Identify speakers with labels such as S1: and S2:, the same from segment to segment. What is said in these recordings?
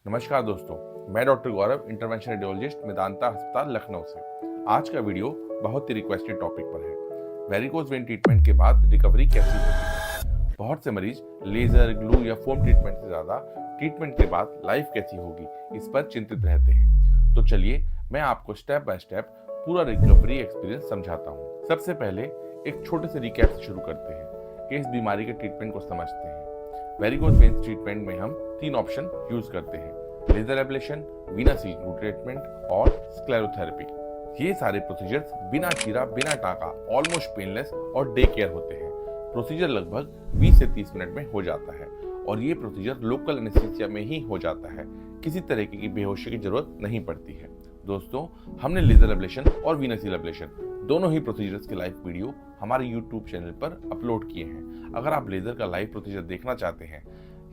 S1: नमस्कार दोस्तों, मैं डॉक्टर गौरव, इंटरवेंशन रेडियोलॉजिस्ट, मेदांता अस्पताल लखनऊ से। आज का वीडियो बहुत ही रिक्वेस्टेड टॉपिक पर है। वेरिकोज वेन ट्रीटमेंट के बाद रिकवरी कैसी होती है। बहुत से मरीज लेजर, ग्लू या फोम ट्रीटमेंट से ज्यादा ट्रीटमेंट के बाद लाइफ कैसी होगी, इस पर चिंतित रहते हैं। तो चलिए मैं आपको स्टेप बाय स्टेप पूरा रिकवरी एक्सपीरियंस समझाता हूँ। सबसे पहले एक छोटे से रिकैप से शुरू करते हैं कि इस बीमारी के ट्रीटमेंट को समझते हैं। वेरिकोज वेन्स ट्रीटमेंट में हम 3 ऑप्शन यूज करते हैं: laser ablation, venous glue treatment और स्क्लेरोथेरेपी। ये सारे प्रोसीजर्स बिना चीरा, बिना टाका, ऑलमोस्ट पेनलेस और डे केयर होते हैं। प्रोसीजर लगभग 20 से 30 मिनट में हो जाता है और ये प्रोसीजर लोकल एनेस्थीसिया में ही हो जाता है। किसी तरीके की बेहोशी की जरूरत नहीं पड़ती है। दोस्तों, हमने लेजर एब्लेशन और वीनस एब्लेशन दोनों ही प्रोसीजर्स के लाइव वीडियो हमारे YouTube चैनल पर अपलोड किए हैं। अगर आप लेजर का लाइव प्रोसीजर देखना चाहते हैं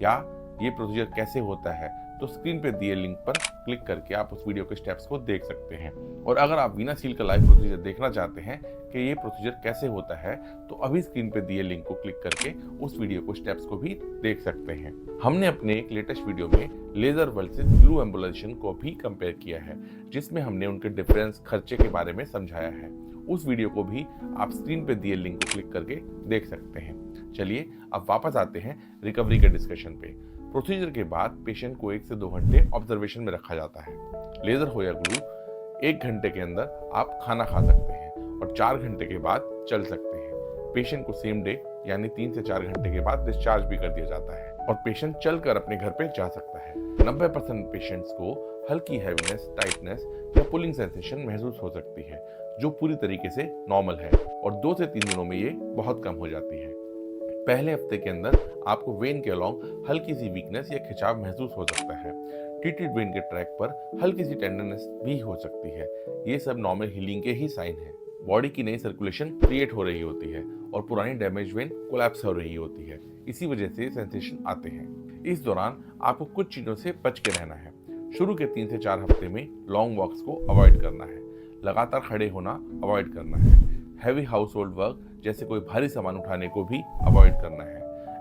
S1: या ये प्रोसीजर कैसे होता है, तो स्क्रीन पे दिए लिंक पर क्लिक करके आप उस वीडियो के स्टेप्स को देख सकते हैं। और अगर आप वीना सील का लाइव प्रोसीजर देखना चाहते हैं कि ये प्रोसीजर कैसे होता है, तो अभी स्क्रीन पे दिए लिंक को क्लिक करके उस वीडियो को स्टेप्स को भी देख सकते हैं। हमने अपने एक लेटेस्ट वीडियो में लेजर वर्सेस ग्लू एम्बुलेशन को भी कंपेयर किया है, जिसमें हमने उनके डिफरेंस, खर्चे के बारे में समझाया है। उस वीडियो को भी आप स्क्रीन पे दिए लिंक को क्लिक करके देख सकते हैं। चलिए अब वापस आते हैं रिकवरी के डिस्कशन पे। प्रोसीजर के बाद पेशेंट को 1 से 2 घंटे ऑब्जर्वेशन में रखा जाता है। लेजर हो या ग्लू, 1 घंटे के अंदर आप खाना खा सकते हैं और 4 घंटे के बाद चल सकते हैं। पेशेंट को सेम डे यानी 3 से 4 घंटे के बाद डिस्चार्ज भी कर दिया जाता है और पेशेंट चलकर अपने घर पे जा सकता है। 90% पेशेंट्स को हल्की हैवीनेस, टाइटनेस या पुलिंग सेंसेशन महसूस हो सकती है, जो पूरी तरीके से नॉर्मल है और 2 से 3 दिनों में ये बहुत कम हो जाती है। पहले हफ्ते के अंदर आपको वेन के अलोंग हल्की सी वीकनेस या खिंचाव महसूस हो सकता है। ट्रीटेड वेन के ट्रैक पर हल्की सी टेंडरनेस भी हो सकती है। ये सब नॉर्मल हीलिंग के ही साइन है। बॉडी की नई सर्कुलेशन क्रिएट हो रही होती है और पुरानी डैमेज वेन कोलैप्स हो रही होती है। इसी वजह से सेंसेशन आते हैं। इस दौरान आपको कुछ चीजों से बच के रहना है। शुरू के 3 से 4 हफ्ते में लॉन्ग वॉक्स को अवॉइड करना है। लगातार खड़े होना अवॉइड करना है। हैवी हाउस होल्ड वर्क जैसे कोई भारी सामान उठाने को भी अवॉइड करना है।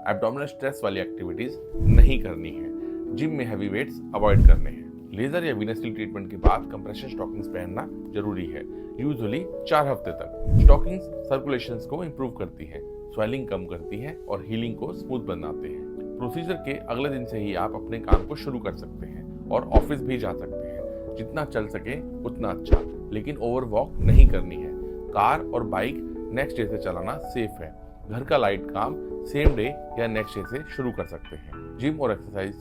S1: एब्डोमिनल स्ट्रेस वाली एक्टिविटीज नहीं करनी है। जिम में हैवी वेट्स अवॉइड करने हैं। लेजर या वीनस ट्रीटमेंट के बाद कंप्रेशन स्टॉकिंग्स पहनना जरूरी है, यूजुअली 4 हफ्ते तक। स्टॉकिंग्स सर्कुलेशंस को इंप्रूव करती है, स्वेलिंग कम करती है और हीलिंग को स्मूथ बनाते हैं। प्रोसीजर के अगले दिन से ही आप अपने काम को शुरू कर सकते हैं और ऑफिस भी जा सकते हैं। जितना चल सके उतना अच्छा, लेकिन ओवर वॉक नहीं करनी है। कार और बाइक नेक्स्ट डे से चलाना सेफ है। घर का लाइट काम सेम डे या नेक्स्ट डे से शुरू कर सकते हैं। जिम और एक्सरसाइज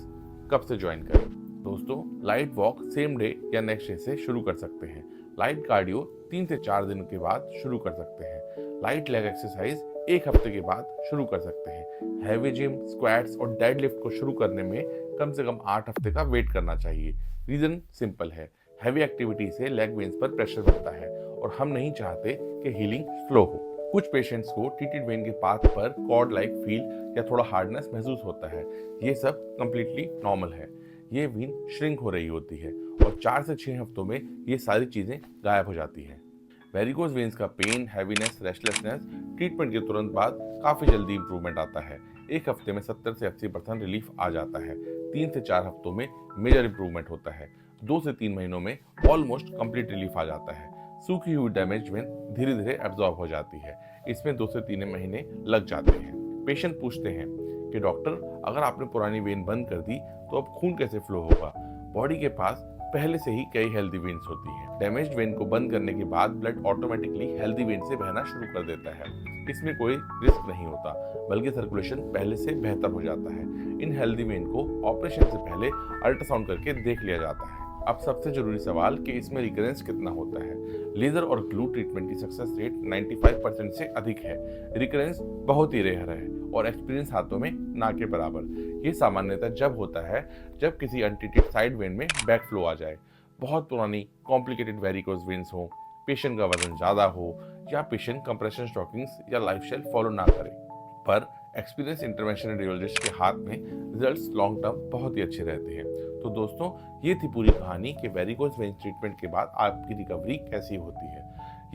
S1: कब से ज्वाइन करें? दोस्तों, लाइट वॉक सेम डे या नेक्स्ट डे से शुरू कर सकते हैं। लाइट कार्डियो 3 से 4 दिन के बाद शुरू कर सकते हैं। लाइट लेग एक्सरसाइज 1 हफ्ते के बाद शुरू कर सकते हैं। हैवी जिम, स्क्वाट्स और डेडलिफ्ट को शुरू करने में कम से कम 8 हफ्ते का वेट करना चाहिए। रीजन सिंपल है, हैवी एक्टिविटी से लेग वेन्स पर प्रेशर बनता है और हम नहीं चाहते कि हीलिंग स्लो हो। कुछ पेशेंट्स को ट्रीटेड वेन के पाथ पर कॉर्ड लाइक फील या थोड़ा हार्डनेस महसूस होता है। ये सब कंप्लीटली नॉर्मल है। ये वेन श्रिंक हो रही होती है और 4 से 6 हफ्तों में ये सारी चीजें गायब हो जाती हैं। वेरिकोज वेन्स का पेन, हैवीनेस, रेस्टलेसनेस ट्रीटमेंट के तुरंत बाद काफी जल्दी इंप्रूवमेंट आता है। 1 हफ्ते में 70 से 80% रिलीफ आ जाता है। 3 से 4 हफ्तों में मेजर इंप्रूवमेंट होता है। 2 से 3 महीनों में ऑलमोस्ट कंप्लीट रिलीफ आ जाता है। सूखी हुई डैमेज वेन धीरे धीरे एब्जॉर्ब हो जाती है। इसमें 2 से 3 महीने लग जाते हैं। पेशेंट पूछते हैं कि डॉक्टर, अगर आपने पुरानी वेन बंद कर दी तो अब खून कैसे फ्लो होगा? बॉडी के पास पहले से ही कई हेल्दी वेन्स होती हैं। डैमेज्ड वेन को बंद करने के बाद ब्लड ऑटोमेटिकली हेल्दी वेन से बहना शुरू कर देता है। इसमें कोई रिस्क नहीं होता, बल्कि सर्कुलेशन पहले से बेहतर हो जाता है। इन हेल्दी वेन को ऑपरेशन से पहले अल्ट्रासाउंड करके देख लिया जाता है। अब सबसे जरूरी सवाल कि इसमें रिकरेंस कितना होता है। लेजर और ग्लू ट्रीटमेंट की सक्सेस रेट 95% से अधिक है। रिकरेंस बहुत ही रेयर है और एक्सपीरियंस हाथों में ना के बराबर। ये सामान्यतः जब होता है जब किसी अनट्रीटेड साइड वेन में बैक फ्लो आ जाए, बहुत पुरानी कॉम्प्लिकेटेड वेरिकोज वेन्स हो, पेशेंट का वजन ज्यादा हो या पेशेंट कंप्रेशन स्टॉकिंग्स या लाइफस्टाइल फॉलो ना करे। पर एक्सपीरियंस इंटरवेंशन रेडियोलॉजिस्ट के हाथ में रिजल्ट्स लॉन्ग टर्म बहुत ही अच्छे रहते हैं। तो दोस्तों, ये थी पूरी कहानी कि वेरिकोज वेन ट्रीटमेंट के बाद आपकी रिकवरी कैसी होती है।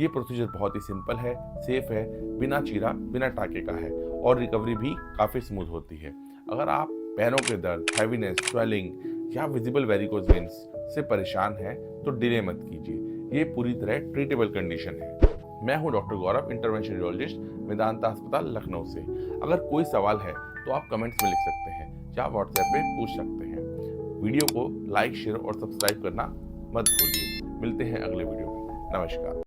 S1: ये प्रोसीजर बहुत ही सिंपल है, सेफ है, बिना चीरा, बिना टाके का है और रिकवरी भी काफ़ी स्मूथ होती है। अगर आप पैरों के दर्द, हैवीनेस, स्वेलिंग क्या विजिबल वेरिकोज वेन्स से परेशान है तो डिले मत कीजिए, ये पूरी तरह ट्रीटेबल कंडीशन है। मैं हूं डॉक्टर गौरव, इंटरवेंशन रेडियोलॉजिस्ट, मेदांता अस्पताल लखनऊ से। अगर कोई सवाल है तो आप कमेंट्स में लिख सकते हैं या व्हाट्सएप पे पूछ सकते हैं। वीडियो को लाइक, शेयर और सब्सक्राइब करना मत भूलिए। मिलते हैं अगले वीडियो में। नमस्कार।